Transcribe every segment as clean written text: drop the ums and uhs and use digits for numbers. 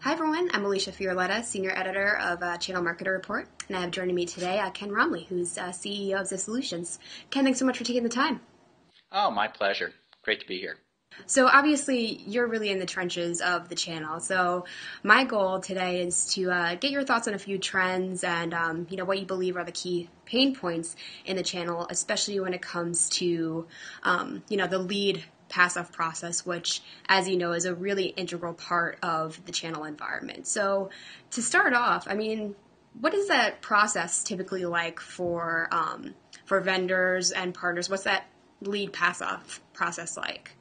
Hi everyone, I'm Alicia Fiorletta, Senior Editor of Channel Marketer Report, and I have joining me today Ken Romley, who's CEO of Zift Solutions. Ken, thanks so much for taking the time. Oh, my pleasure. Great to be here. So obviously you're really in the trenches of the channel. So my goal today is to get your thoughts on a few trends and what you believe are the key pain points in the channel, especially when it comes to the lead pass-off process, which, as you know, is a really integral part of the channel environment. So to start off, what is that process typically like for vendors and partners? What's that lead pass-off process like?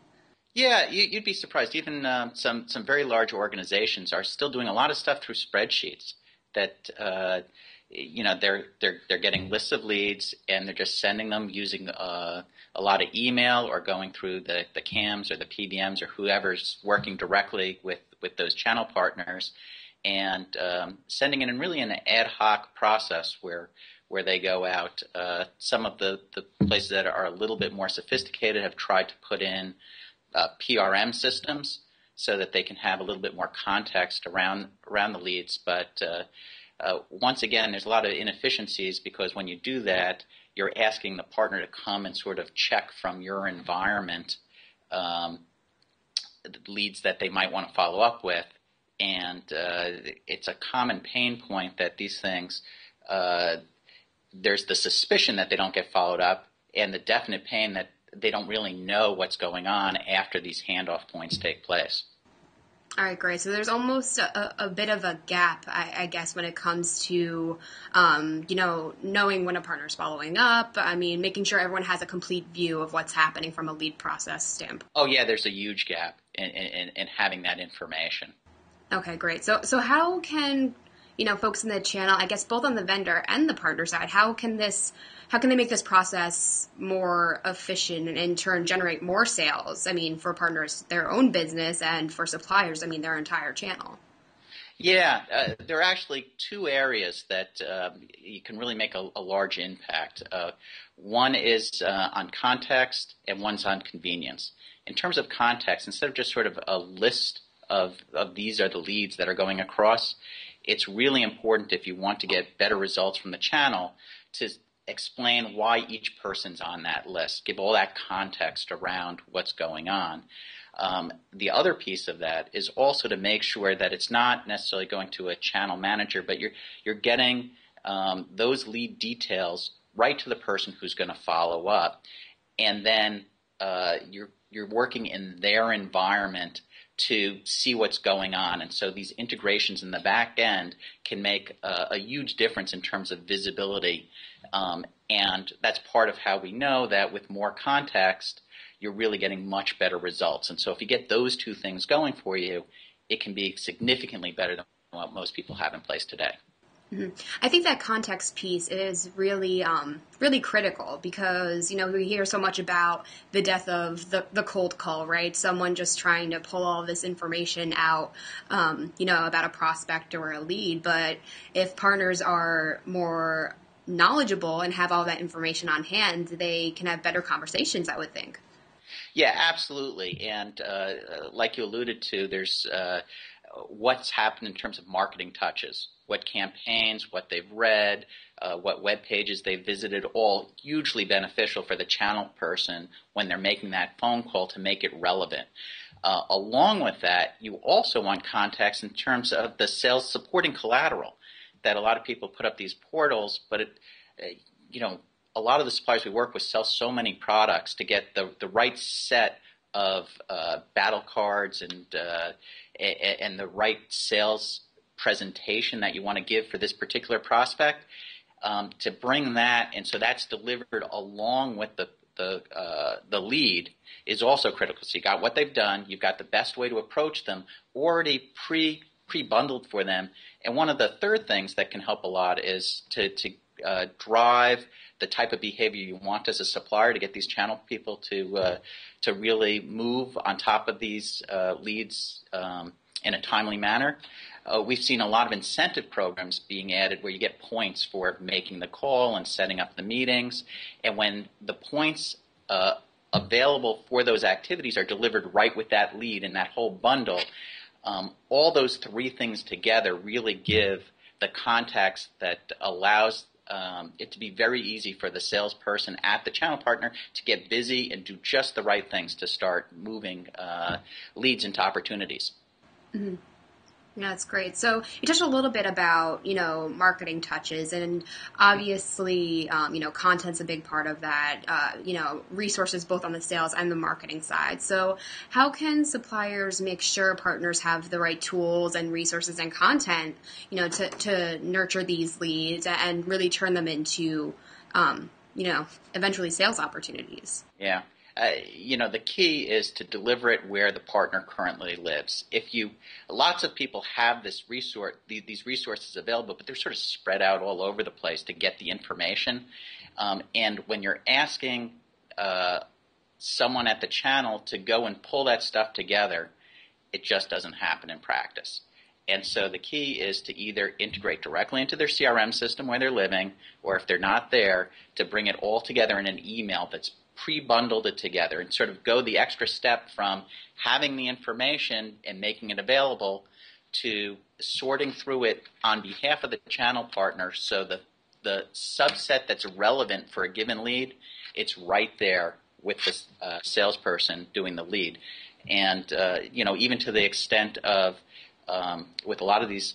Yeah, you'd be surprised. Even some very large organizations are still doing a lot of stuff through spreadsheets. That they're getting lists of leads and they're just sending them using a lot of email or going through the CAMs or the PBMs or whoever's working directly with those channel partners, and sending it in really an ad hoc process where they go out. Some of the places that are a little bit more sophisticated have tried to put in PRM systems so that they can have a little bit more context around the leads. But once again, there's a lot of inefficiencies because when you do that, you're asking the partner to come and sort of check from your environment leads that they might want to follow up with. And it's a common pain point that these things, there's the suspicion that they don't get followed up and the definite pain that they don't really know what's going on after these handoff points take place. All right, great. So there's almost a bit of a gap, I guess, when it comes to, knowing when a partner's following up. Making sure everyone has a complete view of what's happening from a lead process standpoint. Oh, yeah, there's a huge gap in having that information. Okay, great. So how can, folks in the channel, I guess both on the vendor and the partner side, how can they make this process more efficient and in turn generate more sales? For partners, their own business, and for suppliers, their entire channel. Yeah, there are actually two areas that you can really make a large impact. One is on context and one's on convenience. In terms of context, instead of just sort of a list of these are the leads that are going across, it's really important if you want to get better results from the channel to explain why each person's on that list. Give all that context around what's going on. The other piece of that is also to make sure that it's not necessarily going to a channel manager, but you're getting those lead details right to the person who's going to follow up, and then you're working in their environment to see what's going on. And so these integrations in the back end can make a huge difference in terms of visibility. And that's part of how we know that with more context, you're really getting much better results. And so if you get those two things going for you, it can be significantly better than what most people have in place today. Mm-hmm. I think that context piece is really, really critical because, we hear so much about the death of the cold call, right? Someone just trying to pull all this information out, about a prospect or a lead. But if partners are more knowledgeable and have all that information on hand, they can have better conversations, I would think. Yeah, absolutely. And like you alluded to, there's what's happened in terms of marketing touches, what campaigns, what they've read, what web pages they've visited, all hugely beneficial for the channel person when they're making that phone call to make it relevant. Along with that, you also want context in terms of the sales supporting collateral. That a lot of people put up these portals, but a lot of the suppliers we work with sell so many products to get the right set of battle cards and the right sales presentation that you want to give for this particular prospect, to bring that, and so that's delivered along with the lead is also critical. So you got what they've done, you've got the best way to approach them already pre-bundled for them. And one of the third things that can help a lot is to drive the type of behavior you want as a supplier to get these channel people to really move on top of these leads in a timely manner. We've seen a lot of incentive programs being added where you get points for making the call and setting up the meetings. And when the points available for those activities are delivered right with that lead in that whole bundle, All those three things together really give the context that allows it to be very easy for the salesperson at the channel partner to get busy and do just the right things to start moving leads into opportunities. Mm-hmm. Yeah, that's great. So you touched a little bit about, marketing touches, and obviously, content's a big part of that, resources both on the sales and the marketing side. So how can suppliers make sure partners have the right tools and resources and content, to nurture these leads and really turn them into, eventually sales opportunities? Yeah. The key is to deliver it where the partner currently lives. Lots of people have these resources available, but they're sort of spread out all over the place to get the information. And when you're asking someone at the channel to go and pull that stuff together, it just doesn't happen in practice. And so the key is to either integrate directly into their CRM system where they're living, or if they're not there, to bring it all together in an email that's pre-bundled it together and sort of go the extra step from having the information and making it available to sorting through it on behalf of the channel partner so that the subset that's relevant for a given lead, it's right there with the salesperson doing the lead. And, even to the extent of with a lot of these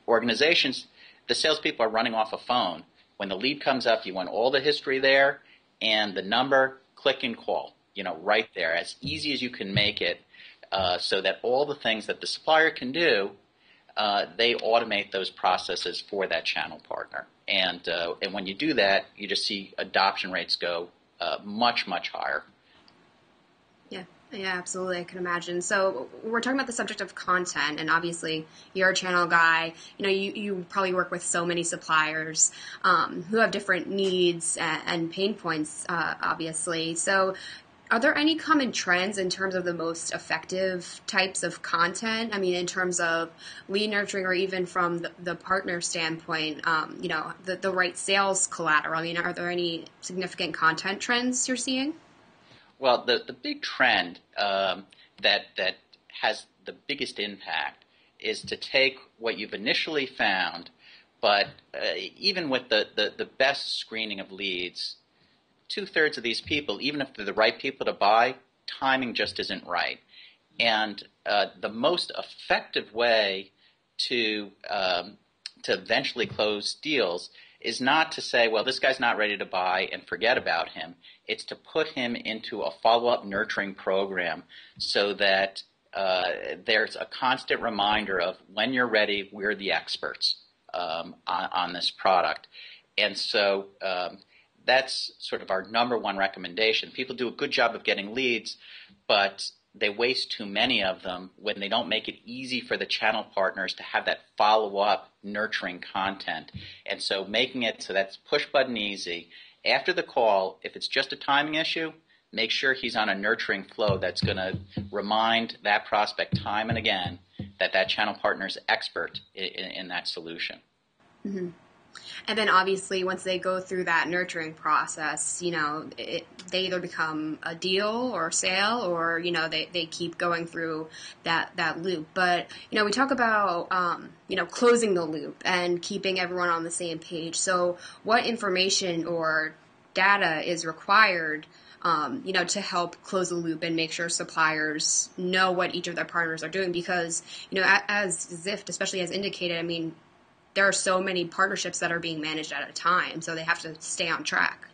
organizations, the salespeople are running off a phone. When the lead comes up, you want all the history there, and the number, click and call, right there, as easy as you can make it, so that all the things that the supplier can do, they automate those processes for that channel partner. And when you do that, you just see adoption rates go much, much higher. Yeah, absolutely. I can imagine. So we're talking about the subject of content, and obviously you're a channel guy. You probably work with so many suppliers who have different needs and pain points, obviously. So are there any common trends in terms of the most effective types of content? I mean, in terms of lead nurturing, or even from the partner standpoint, the right sales collateral. I mean, are there any significant content trends you're seeing? Well, the big trend that has the biggest impact is to take what you've initially found, but even with the best screening of leads, 2/3 of these people, even if they're the right people to buy, timing just isn't right. And the most effective way to eventually close deals is not to say, well, this guy's not ready to buy and forget about him. It's to put him into a follow-up nurturing program so that there's a constant reminder of when you're ready, we're the experts on this product. And so that's sort of our number one recommendation. People do a good job of getting leads, but they waste too many of them when they don't make it easy for the channel partners to have that follow-up nurturing content. And so making it so that's push button easy. After the call, if it's just a timing issue, make sure he's on a nurturing flow that's going to remind that prospect time and again that channel partner is expert in that solution. Mm-hmm. And then obviously once they go through that nurturing process, they either become a deal or a sale, or, they keep going through that loop. But, we talk about, closing the loop and keeping everyone on the same page. So what information or data is required, to help close the loop and make sure suppliers know what each of their partners are doing? Because, as Zift especially has indicated, I mean, there are so many partnerships that are being managed at a time, so they have to stay on track.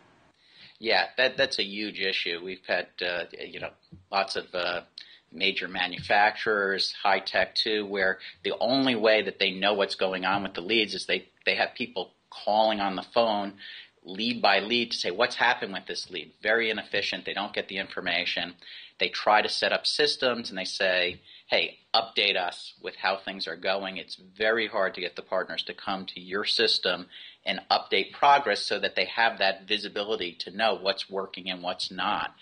Yeah, that's a huge issue. We've had, lots of major manufacturers, high tech too, where the only way that they know what's going on with the leads is they have people calling on the phone lead by lead to say, what's happened with this lead? Very inefficient. They don't get the information. They try to set up systems and they say, hey, update us with how things are going. It's very hard to get the partners to come to your system and update progress so that they have that visibility to know what's working and what's not.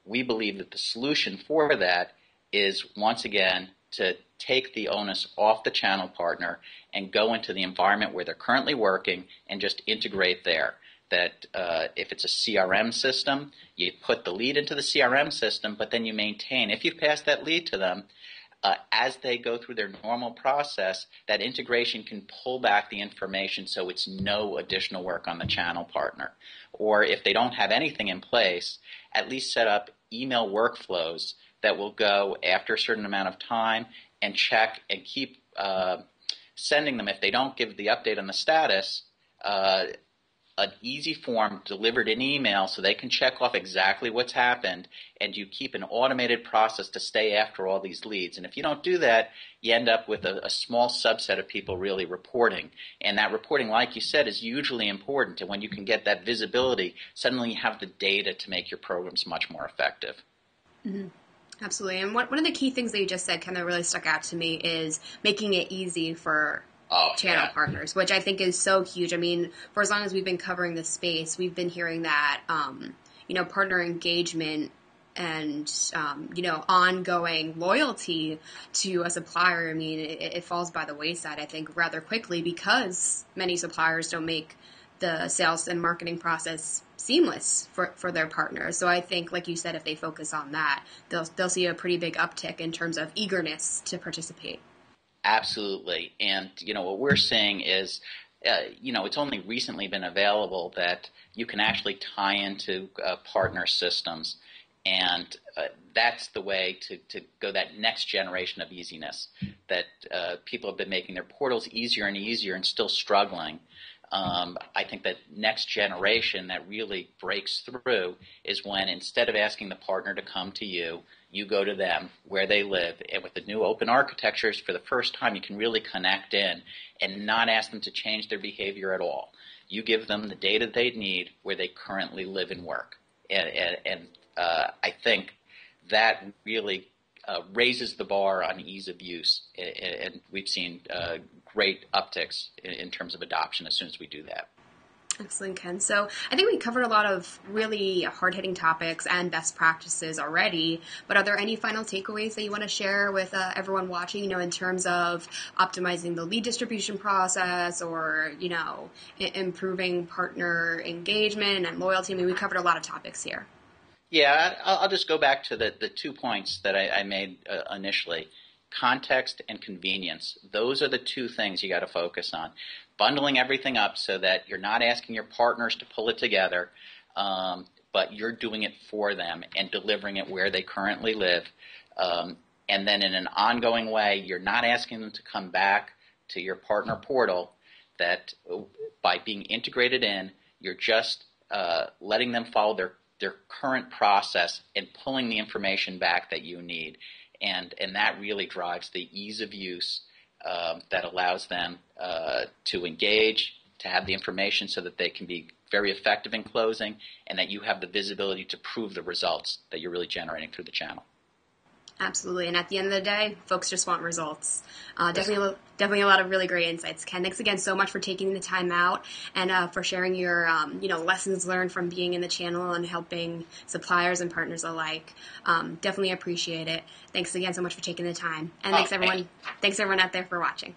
We believe that the solution for that is, once again, to take the onus off the channel partner and go into the environment where they're currently working and just integrate there. that if it's a CRM system, you put the lead into the CRM system, but then you maintain, if you've passed that lead to them, as they go through their normal process, that integration can pull back the information so it's no additional work on the channel partner. Or if they don't have anything in place, at least set up email workflows that will go after a certain amount of time and check and keep sending them, if they don't give the update on the status, an easy form delivered in email so they can check off exactly what's happened, and you keep an automated process to stay after all these leads. And if you don't do that, you end up with a small subset of people really reporting. And that reporting, like you said, is usually important. And when you can get that visibility, suddenly you have the data to make your programs much more effective. Mm-hmm. Absolutely. And one of the key things that you just said kind of really stuck out to me is making it easy for channel partners, which I think is so huge. I mean, for as long as we've been covering this space, we've been hearing that, partner engagement and, ongoing loyalty to a supplier. I mean, it falls by the wayside, I think, rather quickly because many suppliers don't make the sales and marketing process seamless for their partners. So I think, like you said, if they focus on that, they'll see a pretty big uptick in terms of eagerness to participate. Absolutely. And, what we're seeing is, it's only recently been available that you can actually tie into partner systems. And that's the way to go that next generation of easiness, that people have been making their portals easier and easier and still struggling. I think that next generation that really breaks through is when, instead of asking the partner to come to you, you go to them where they live. And with the new open architectures, for the first time, you can really connect in and not ask them to change their behavior at all. You give them the data they need where they currently live and work. And I think that really raises the bar on ease of use. And we've seen great upticks in terms of adoption as soon as we do that. Excellent, Ken. So I think we covered a lot of really hard-hitting topics and best practices already, but are there any final takeaways that you want to share with everyone watching, in terms of optimizing the lead distribution process or, improving partner engagement and loyalty? I mean, we covered a lot of topics here. Yeah, I'll just go back to the 2 points that I made initially. Context and convenience. Those are the 2 things you got to focus on. Bundling everything up so that you're not asking your partners to pull it together, but you're doing it for them and delivering it where they currently live. And then in an ongoing way, you're not asking them to come back to your partner portal, that by being integrated in, you're just letting them follow their current process and pulling the information back that you need. And that really drives the ease of use that allows them to engage, to have the information so that they can be very effective in closing, and that you have the visibility to prove the results that you're really generating through the channel. Absolutely. And at the end of the day, folks just want results. Definitely a lot of really great insights. Ken, thanks again so much for taking the time out and for sharing your lessons learned from being in the channel and helping suppliers and partners alike. Definitely appreciate it. Thanks again so much for taking the time. And thanks everyone out there for watching.